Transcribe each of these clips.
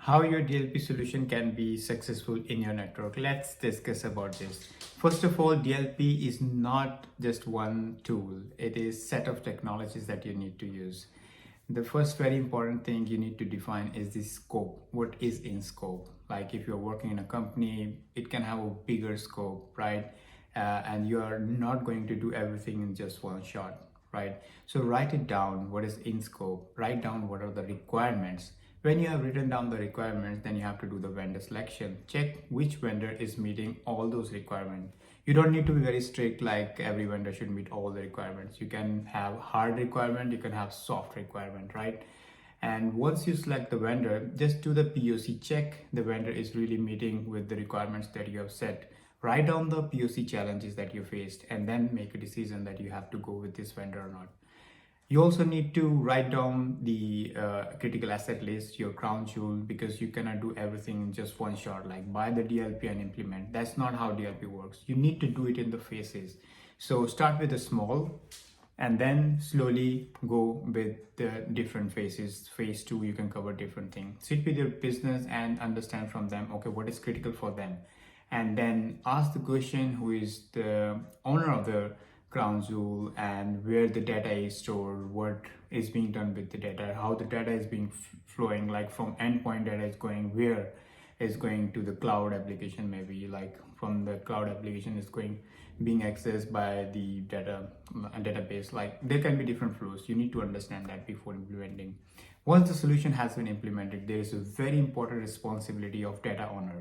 How your DLP solution can be successful in your network. Let's discuss about this. First of all, DLP is not just one tool. It is set of technologies that you need to use. The first very important thing you need to define is the scope. What is in scope? Like if you're working in a company, it can have a bigger scope, right? And you are not going to do everything in just one shot, right? So write it down, what is in scope, write down what are the requirements. When you have written down the requirements, then you have to do the vendor selection. Check which vendor is meeting all those requirements. You don't need to be very strict like every vendor should meet all the requirements. You can have hard requirement, you can have soft requirement, right? And once you select the vendor, just do the POC check. The vendor is really meeting with the requirements that you have set. Write down the POC challenges that you faced and then make a decision that you have to go with this vendor or not. You also need to write down the critical asset list, your crown jewel, because you cannot do everything in just one shot, like buy the DLP and implement. That's not how DLP works. You need to do it in the phases. So start with a small and then slowly go with the different phases. Phase 2, you can cover different things. Sit with your business and understand from them, okay, what is critical for them. And then ask the question, who is the owner of the crown jewel and where the data is stored, what is being done with the data, how the data is being flowing, like from endpoint data is going, where is going to the cloud application, maybe like from the cloud application is going being accessed by the database. Like there can be different flows. You need to understand that before implementing. Once the solution has been implemented, there is a very important responsibility of data owner,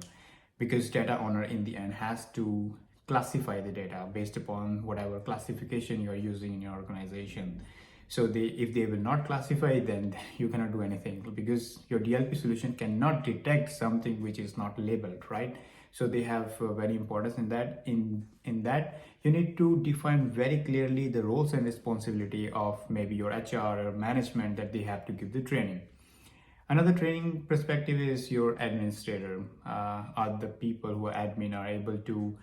because data owner in the end has to classify the data based upon whatever classification you are using in your organization. So if they will not classify, then you cannot do anything, because your DLP solution cannot detect something which is not labeled, right? So they have very importance in that. In that, you need to define very clearly the roles and responsibility of maybe your HR or management that they have to give the training. Another training perspective is your administrator. Are the people who are admin are able to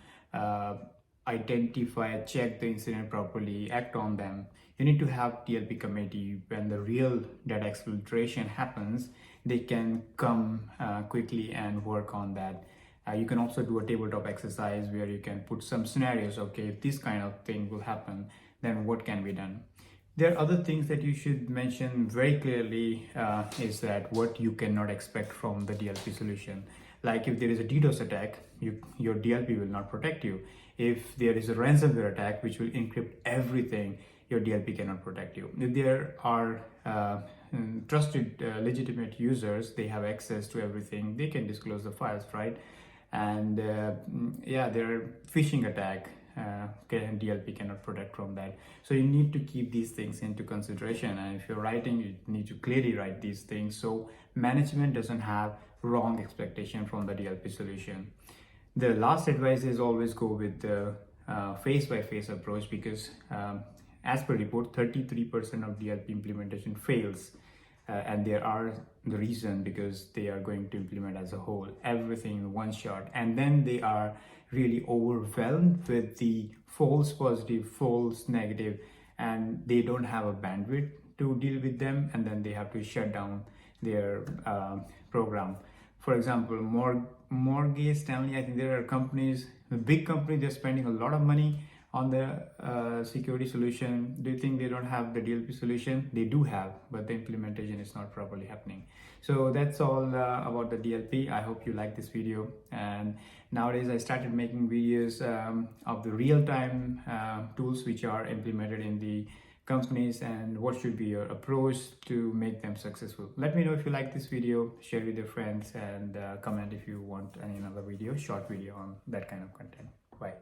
identify, check the incident properly, act on them. You need to have DLP committee. When the real data exfiltration happens, they can come quickly and work on that. You can also do a tabletop exercise where you can put some scenarios. Okay, if this kind of thing will happen, then what can be done? There are other things that you should mention very clearly, is that what you cannot expect from the DLP solution. Like if there is a DDoS attack, your DLP will not protect you. If there is a ransomware attack which will encrypt everything, your DLP cannot protect you. If there are trusted, legitimate users, they have access to everything, they can disclose the files, right? And yeah, there are phishing attack. DLP cannot protect from that. So you need to keep these things into consideration, and if you're writing, you need to clearly write these things so management doesn't have wrong expectation from the DLP solution. The last advice is always go with the phase by phase approach, because as per report, 33% of DLP implementation fails. And there are the reason because they are going to implement as a whole everything in one shot, and then they are really overwhelmed with the false positive, false negative, and they don't have a bandwidth to deal with them, and then they have to shut down their program. For example, Morgan Stanley, I think there are companies, the big companies, they're spending a lot of money on the security solution. Do you think they don't have the DLP solution? They do have, but the implementation is not properly happening. So that's all about the DLP. I hope you like this video. And nowadays I started making videos of the real-time tools which are implemented in the companies and what should be your approach to make them successful. Let me know if you like this video, share with your friends, and comment if you want any other video, short video on that kind of content. Bye.